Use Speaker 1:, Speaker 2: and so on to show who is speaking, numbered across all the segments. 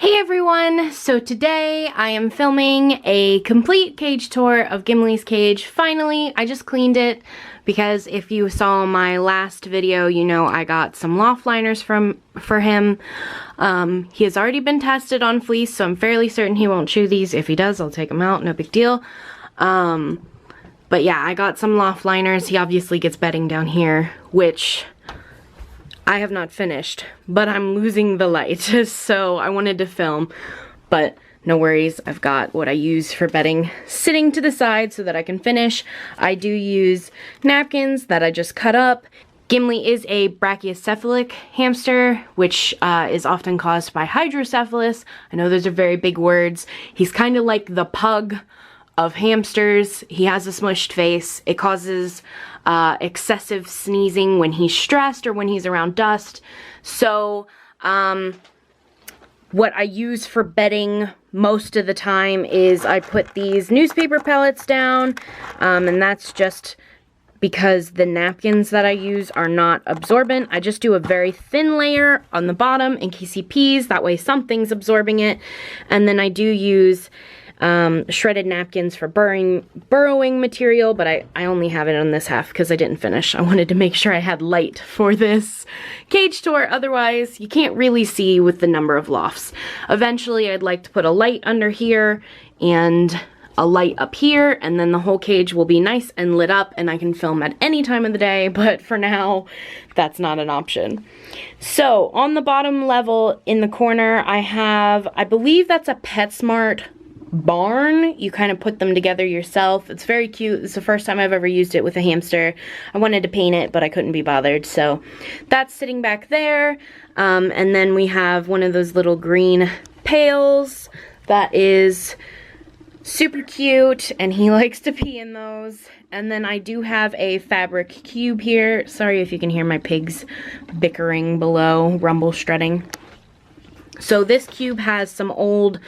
Speaker 1: Hey everyone! So today I am filming a complete cage tour of Gimli's cage. Finally, I just cleaned it because if you saw my last video, you know I got some loft liners for him. He has already been tested on fleece, so I'm fairly certain he won't chew these. If he does, I'll take him out, no big deal. But yeah, I got some loft liners. He obviously gets bedding down here, which I have not finished, but I'm losing the light, so I wanted to film, but no worries, I've got what I use for bedding sitting to the side so that I can finish. I do use napkins that I just cut up. Gimli is a brachycephalic hamster, which is often caused by hydrocephalus. I know those are very big words. He's kind of like the pug of hamsters. He has a smushed face. It causes excessive sneezing when he's stressed or when he's around dust. So what I use for bedding most of the time is I put these newspaper pellets down, and that's just because the napkins that I use are not absorbent. I just do a very thin layer on the bottom in case he pees, that way something's absorbing it. And then I do use shredded napkins for burrowing material, but I only have it on this half because I didn't finish. I wanted to make sure I had light for this cage tour, otherwise you can't really see with the number of lofts. Eventually I'd like to put a light under here and a light up here, and then the whole cage will be nice and lit up and I can film at any time of the day, but for now that's not an option. So on the bottom level in the corner I have, I believe that's a PetSmart barn. You kind of put them together yourself. It's very cute. It's the first time I've ever used it with a hamster. I wanted to paint it, but I couldn't be bothered, so that's sitting back there. And then we have one of those little green pails that is super cute, and he likes to pee in those. And then I do have a fabric cube here. Sorry if you can hear my pigs bickering below, rumble strutting. So this cube has some old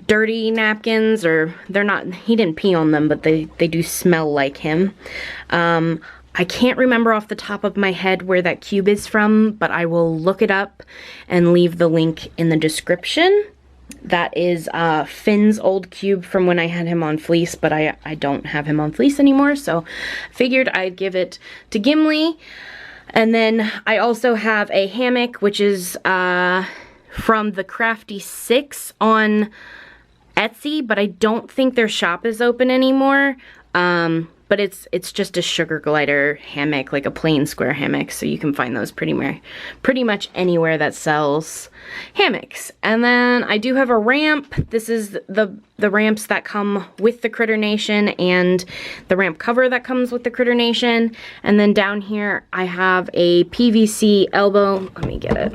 Speaker 1: dirty napkins, or they're not, he didn't pee on them, but they do smell like him. I can't remember off the top of my head where that cube is from, but I will look it up and leave the link in the description. That is Finn's old cube from when I had him on fleece, but I don't have him on fleece anymore, so figured I'd give it to Gimli. And then I also have a hammock, which is from the Crafty 6 on Etsy, but I don't think their shop is open anymore. But it's just a sugar glider hammock, like a plain square hammock, so you can find those pretty much anywhere that sells hammocks. And then I do have a ramp. This is the ramps that come with the Critter Nation and the ramp cover that comes with the Critter Nation. And then down here I have a PVC elbow. Let me get it.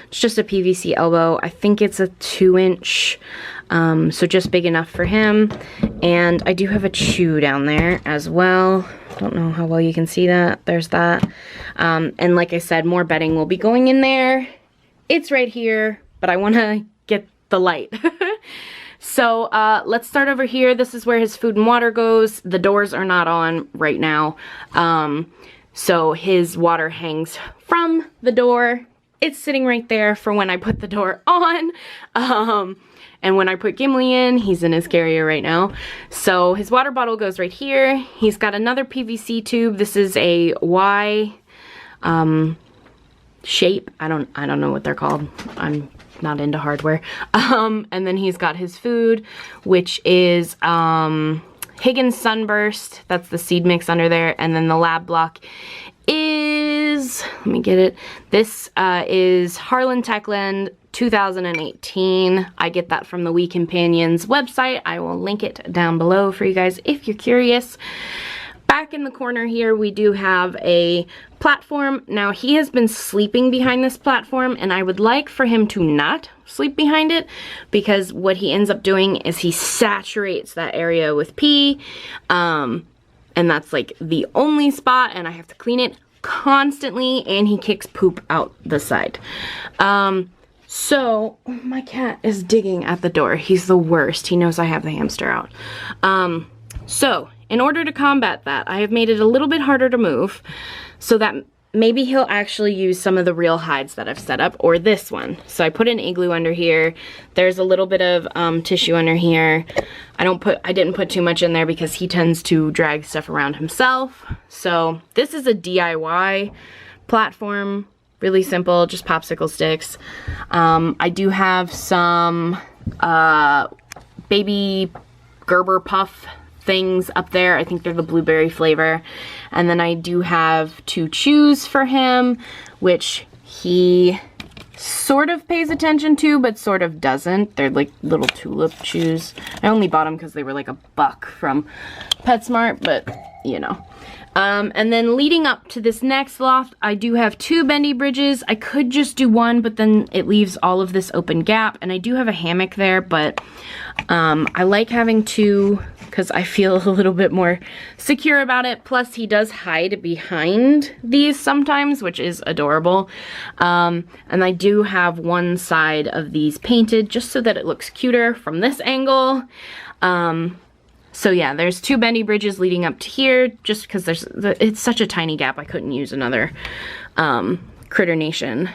Speaker 1: It's just a PVC elbow. I think it's a 2-inch, so just big enough for him. And I do have a chew down there as well. Don't know how well you can see that. There's that. And like I said, more bedding will be going in there. It's right here, but I want to get the light. So let's start over here. This is where his food and water goes. The doors are not on right now. So his water hangs from the door. It's sitting right there for when I put the door on. And when I put Gimli in, he's in his carrier right now. So his water bottle goes right here. He's got another PVC tube. This is a Y shape. I don't know what they're called. I'm not into hardware. And then he's got his food, which is Higgins Sunburst. That's the seed mix under there. And then the lab block is, let me get it. This is Harlan Techland 2018. I get that from the We Companions website. I will link it down below for you guys if you're curious. Back in the corner here, we do have a platform. Now, he has been sleeping behind this platform, and I would like for him to not sleep behind it, because what he ends up doing is he saturates that area with pee, and that's like the only spot, and I have to clean it constantly, and he kicks poop out the side. So my cat is digging at the door. He's the worst. He knows I have the hamster out. So in order to combat that, I have made it a little bit harder to move, so that maybe he'll actually use some of the real hides that I've set up, or this one. So I put an igloo under here. There's a little bit of tissue under here. I didn't put too much in there because he tends to drag stuff around himself. So this is a DIY platform, really simple, just popsicle sticks. I do have some baby Gerber puff things up there. I think they're the blueberry flavor. And then I do have 2 chews for him, which he sort of pays attention to, but sort of doesn't. They're like little tulip chews. I only bought them because they were like $1 from PetSmart, but you know. And then leading up to this next loft, I do have 2 bendy bridges. I could just do 1, but then it leaves all of this open gap. And I do have a hammock there, but I like having 2 because I feel a little bit more secure about it. Plus, he does hide behind these sometimes, which is adorable. And I do have one side of these painted just so that it looks cuter from this angle. So yeah, there's 2 bendy bridges leading up to here, just because it's such a tiny gap, I couldn't use another Critter Nation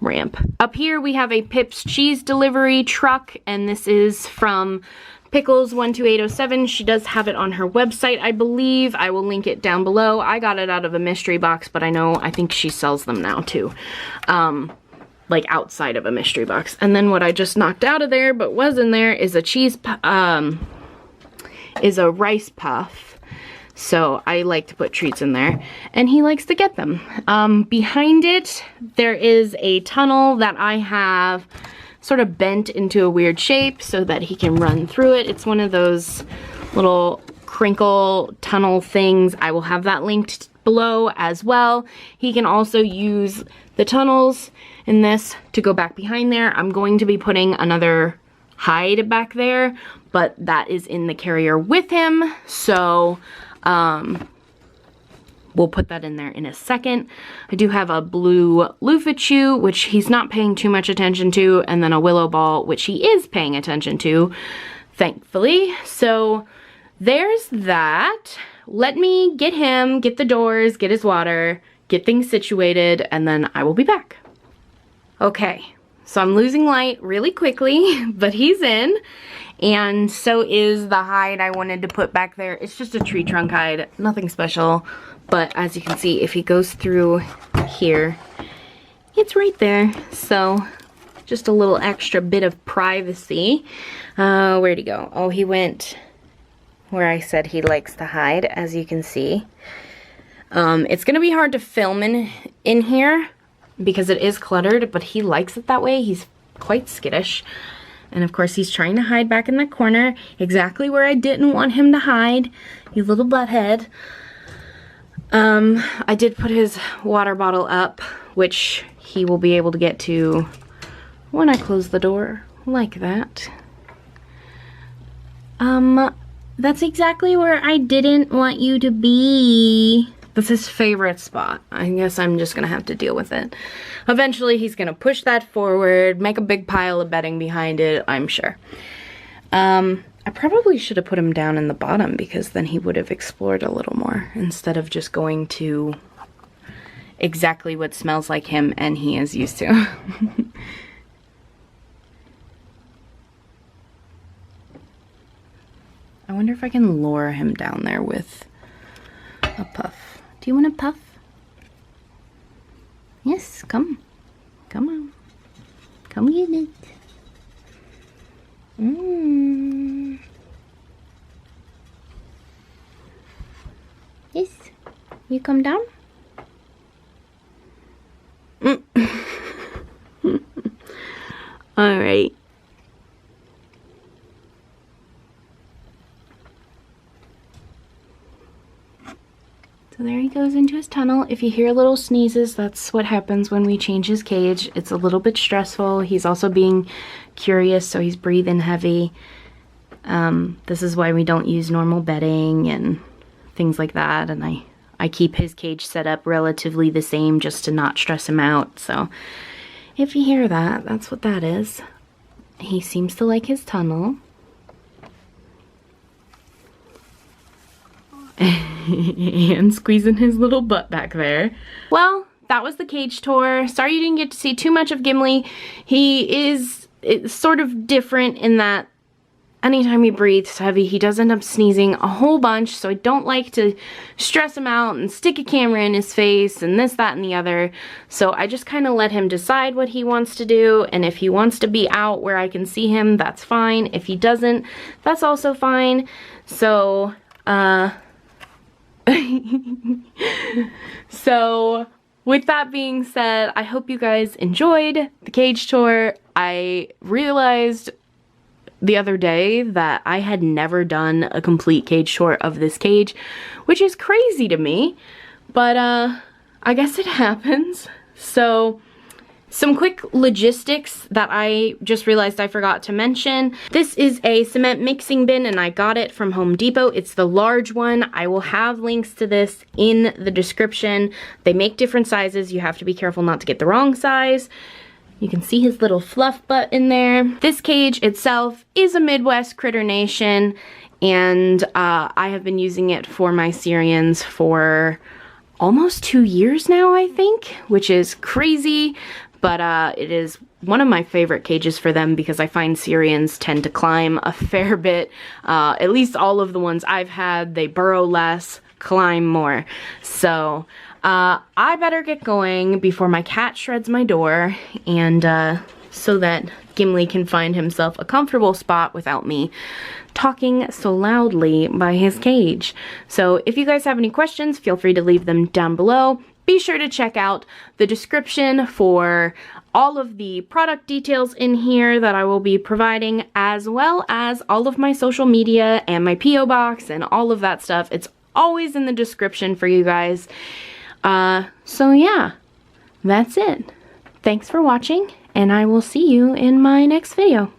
Speaker 1: ramp. Up here we have a Pips cheese delivery truck, and this is from Pickles12807. She does have it on her website, I believe. I will link it down below. I got it out of a mystery box, but I think she sells them now too. Like outside of a mystery box. And then what I just knocked out of there, but was in there, is a rice puff. So I like to put treats in there, and he likes to get them. Behind it, there is a tunnel that I have sort of bent into a weird shape so that he can run through it. It's one of those little crinkle tunnel things. I will have that linked below as well. He can also use the tunnels in this to go back behind there. I'm going to be putting another hide back there, but that is in the carrier with him, so we'll put that in there in a second. I do have a blue loofah chew, which he's not paying too much attention to, and then a willow ball, which he is paying attention to, thankfully. So there's that. Let me get him, get the doors, get his water, get things situated, and then I will be back. Okay, so I'm losing light really quickly, but he's in. And so is the hide I wanted to put back there. It's just a tree trunk hide, nothing special. But as you can see, if he goes through here, it's right there. So just a little extra bit of privacy. Where'd he go? Oh, he went where I said he likes to hide, as you can see. It's gonna be hard to film in here because it is cluttered, but he likes it that way. He's quite skittish. And of course he's trying to hide back in the corner, exactly where I didn't want him to hide, you little butthead. I did put his water bottle up, which he will be able to get to when I close the door, like that. That's exactly where I didn't want you to be. That's his favorite spot. I guess I'm just gonna have to deal with it. Eventually he's gonna push that forward, make a big pile of bedding behind it, I'm sure. I probably should have put him down in the bottom because then he would have explored a little more instead of just going to exactly what smells like him and he is used to. I wonder if I can lure him down there with a puff. Do you want a puff? Yes, come. Come on. Come get it. Yes. You come down? Alright. So there he goes into his tunnel. If you hear little sneezes, that's what happens when we change his cage. It's a little bit stressful. He's also being curious, so he's breathing heavy. This is why we don't use normal bedding and things like that. And I keep his cage set up relatively the same just to not stress him out. So if you hear that, that's what that is. He seems to like his tunnel. And squeezing his little butt back there. Well, that was the cage tour. Sorry you didn't get to see too much of Gimli. It's sort of different in that anytime he breathes heavy, he does end up sneezing a whole bunch, so I don't like to stress him out and stick a camera in his face and this, that, and the other. So I just kind of let him decide what he wants to do, and if he wants to be out where I can see him, that's fine. If he doesn't, that's also fine. So, so with that being said, I hope you guys enjoyed the cage tour. I realized the other day that I had never done a complete cage tour of this cage, which is crazy to me, but I guess it happens. So some quick logistics that I just realized I forgot to mention. This is a cement mixing bin and I got it from Home Depot. It's the large one. I will have links to this in the description. They make different sizes. You have to be careful not to get the wrong size. You can see his little fluff butt in there. This cage itself is a Midwest Critter Nation, and I have been using it for my Syrians for almost 2 years now, I think, which is crazy, but it is one of my favorite cages for them because I find Syrians tend to climb a fair bit. At least all of the ones I've had, they burrow less, climb more. So I better get going before my cat shreds my door, and so that Gimli can find himself a comfortable spot without me talking so loudly by his cage. So if you guys have any questions, feel free to leave them down below. Be sure to check out the description for all of the product details in here that I will be providing, as well as all of my social media and my P.O. box and all of that stuff. It's always in the description for you guys. So yeah, that's it. Thanks for watching, and I will see you in my next video.